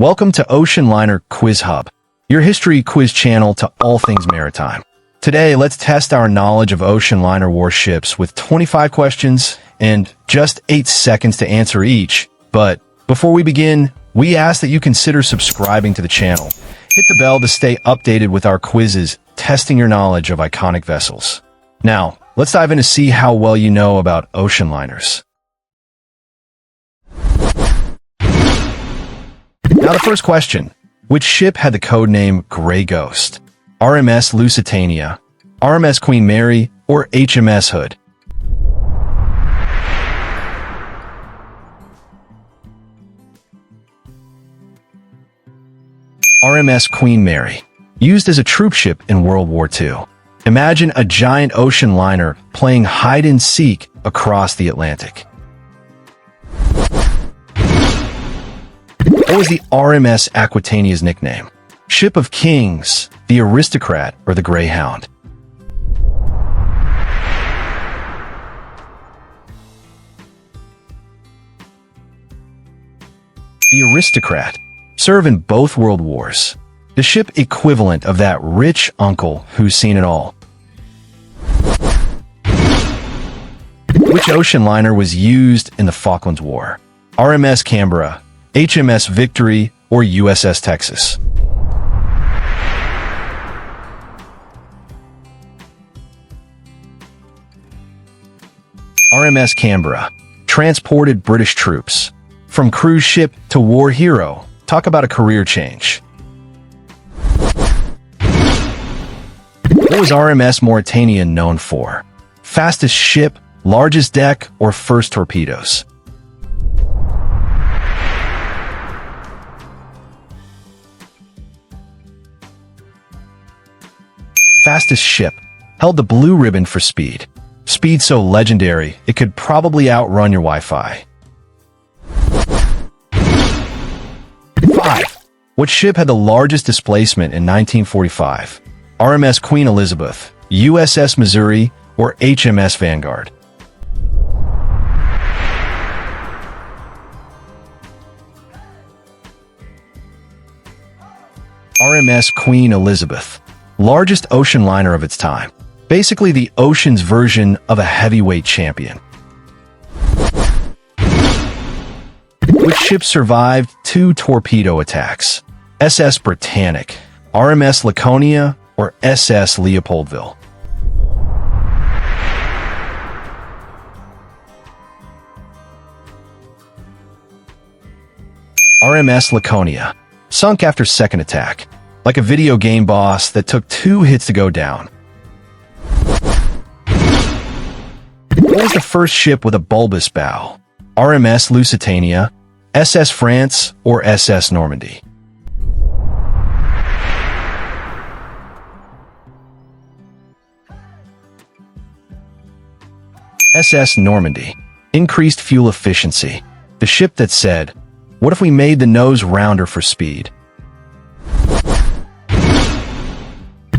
Welcome to Ocean Liner Quiz Hub, your history quiz channel to all things maritime. Today, let's test our knowledge of ocean liner warships with 25 questions and just 8 seconds to answer each. But before we begin, we ask that you consider subscribing to the channel. Hit the bell to stay updated with our quizzes, testing your knowledge of iconic vessels. Now, let's dive in to see how well you know about ocean liners. Now the first question, which ship had the codename Grey Ghost? RMS Lusitania, RMS Queen Mary, or HMS Hood? RMS Queen Mary, used as a troop ship in World War II. Imagine a giant ocean liner playing hide-and-seek across the Atlantic. What was the RMS Aquitania's nickname? Ship of Kings, the Aristocrat, or the Greyhound? The Aristocrat. Served in both world wars. The ship equivalent of that rich uncle who's seen it all. Which ocean liner was used in the Falklands War? RMS Canberra, HMS Victory, or USS Texas? RMS Canberra transported British troops. From cruise ship to war hero, talk about a career change. What was RMS Mauritania known for? Fastest ship, largest deck, or first torpedoes? Fastest ship, held the blue ribbon for speed. Speed so legendary, it could probably outrun your Wi-Fi. 5. What ship had the largest displacement in 1945? RMS Queen Elizabeth, USS Missouri, or HMS Vanguard? RMS Queen Elizabeth. Largest ocean liner of its time. Basically the ocean's version of a heavyweight champion. Which ship survived 2 torpedo attacks? SS Britannic, RMS Laconia, or SS Leopoldville? RMS Laconia. Sunk after second attack. Like a video game boss that took 2 hits to go down. What was the first ship with a bulbous bow? RMS Lusitania, SS France, or SS Normandy? SS Normandy. Increased fuel efficiency. The ship that said, "What if we made the nose rounder for speed?"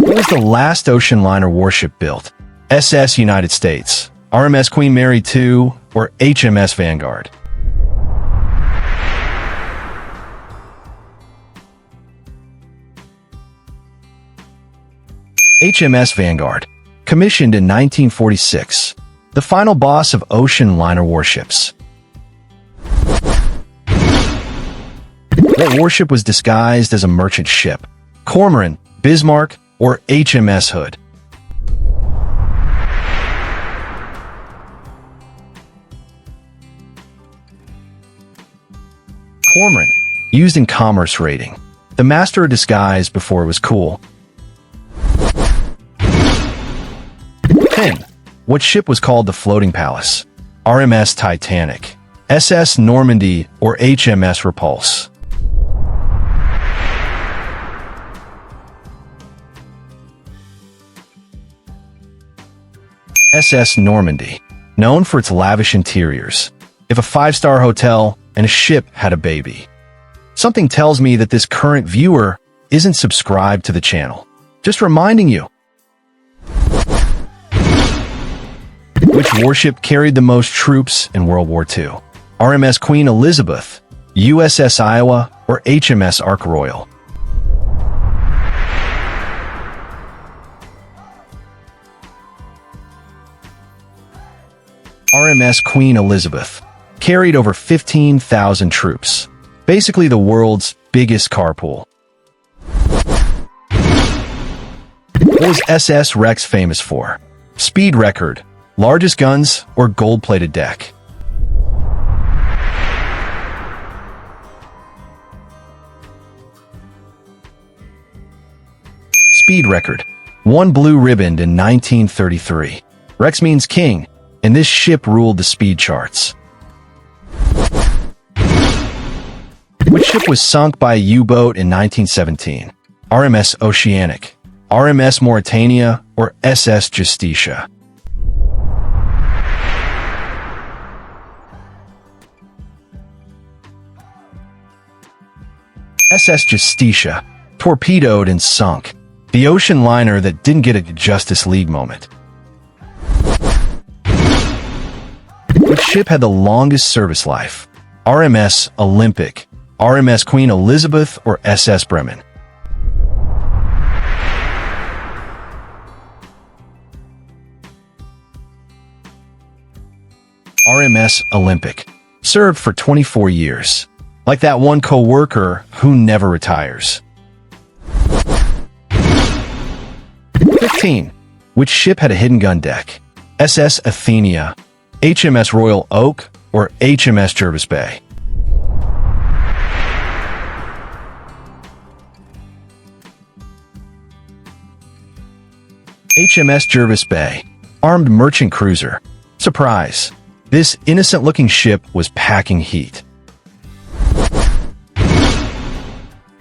What was the last ocean liner warship built? SS United States, RMS Queen Mary II, or HMS Vanguard? HMS Vanguard, commissioned in 1946, the final boss of ocean liner warships. What warship was disguised as a merchant ship? Cormoran, Bismarck, or HMS Hood? Cormoran, used in commerce raiding. The master of disguise before it was cool. 10. What ship was called the Floating Palace? RMS Titanic, SS Normandy, or HMS Repulse? SS Normandy, known for its lavish interiors. If a 5-star hotel and a ship had a baby. Something tells me that this current viewer isn't subscribed to the channel. Just reminding you. Which warship carried the most troops in World War II? RMS Queen Elizabeth, USS Iowa, or HMS Ark Royal? RMS Queen Elizabeth carried over 15,000 troops, basically the world's biggest carpool. What was SS Rex famous for? Speed record, largest guns, or gold-plated deck? Speed record. Won blue ribbon in 1933. Rex means king, and this ship ruled the speed charts. Which ship was sunk by a U-boat in 1917? RMS Oceanic, RMS Mauritania, or SS Justitia? SS Justitia, torpedoed and sunk. The ocean liner that didn't get a Justice League moment. Which ship had the longest service life? RMS Olympic, RMS Queen Elizabeth, or SS Bremen? RMS Olympic served for 24 years, like that one co-worker who never retires. 15. Which ship had a hidden gun deck? SS Athenia, HMS Royal Oak, or HMS Jervis Bay? HMS Jervis Bay, armed merchant cruiser. Surprise! This innocent-looking ship was packing heat.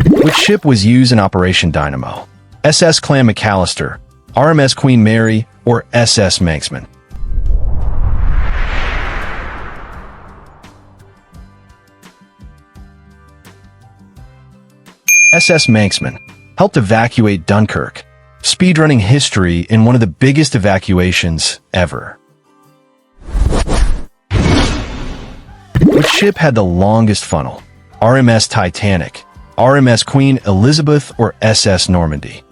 Which ship was used in Operation Dynamo? SS Clan McAllister, RMS Queen Mary, or SS Manxman? SS Manxman helped evacuate Dunkirk, speedrunning history in one of the biggest evacuations ever. Which ship had the longest funnel? RMS Titanic, RMS Queen Elizabeth, or SS Normandy?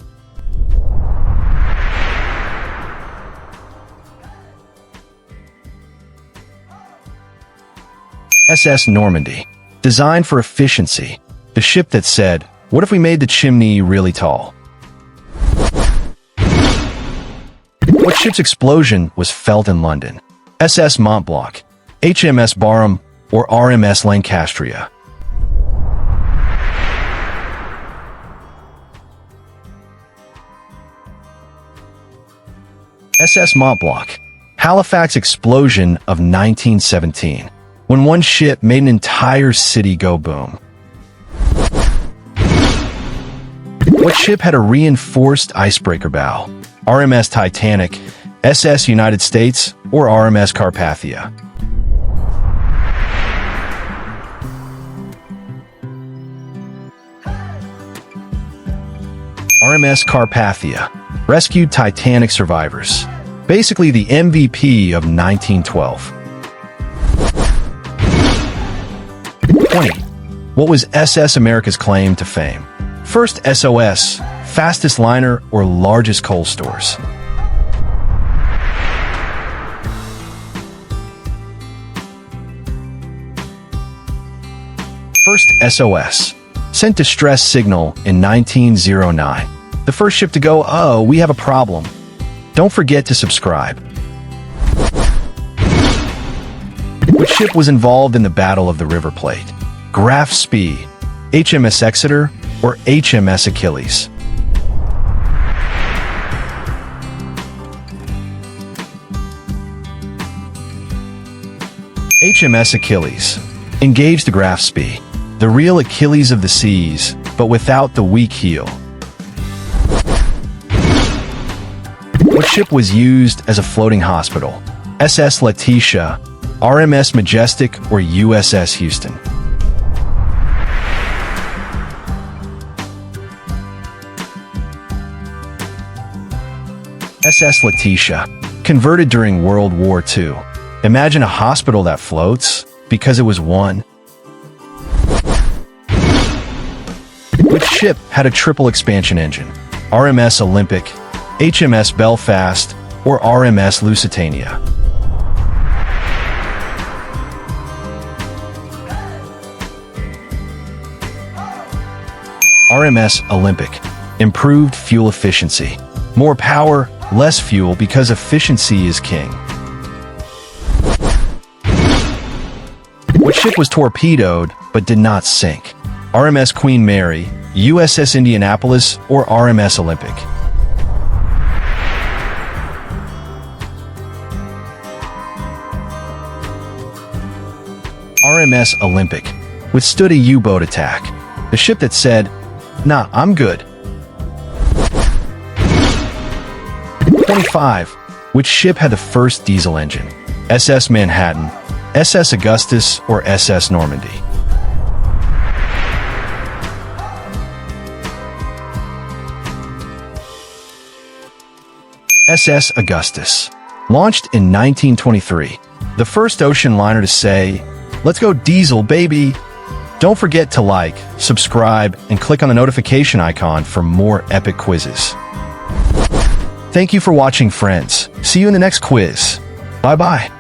SS Normandy, designed for efficiency, the ship that said, "What if we made the chimney really tall?" What ship's explosion was felt in London? SS Mont Blanc, HMS Barham, or RMS Lancastria? SS Mont Blanc, Halifax explosion of 1917, when one ship made an entire city go boom. What ship had a reinforced icebreaker bow? RMS Titanic, SS United States, or RMS Carpathia? RMS Carpathia rescued Titanic survivors, basically the MVP of 1912. 20. What was SS America's claim to fame? First SOS, fastest liner, or largest coal stores? First SOS, sent distress signal in 1909. The first ship to go, "Oh, we have a problem." Don't forget to subscribe. Which ship was involved in the Battle of the River Plate? Graf Spee, HMS Exeter, or HMS Achilles? HMS Achilles engaged the Graf Spee, the real Achilles of the seas, but without the weak heel. What ship was used as a floating hospital? SS Letitia, RMS Majestic, or USS Houston? SS Letitia, converted during World War II. Imagine a hospital that floats because it was won. Which ship had a triple expansion engine? RMS Olympic, HMS Belfast, or RMS Lusitania? RMS Olympic. Improved fuel efficiency. More power, less fuel because efficiency is king. What ship was torpedoed but did not sink? RMS Queen Mary, USS Indianapolis, or RMS Olympic? RMS Olympic withstood a U-boat attack. The ship that said, "Nah, I'm good." 25. Which ship had the first diesel engine? SS Manhattan, SS Augustus, or SS Normandy? SS Augustus. Launched in 1923. The first ocean liner to say, "Let's go diesel, baby." Don't forget to like, subscribe, and click on the notification icon for more epic quizzes. Thank you for watching, friends. See you in the next quiz. Bye-bye.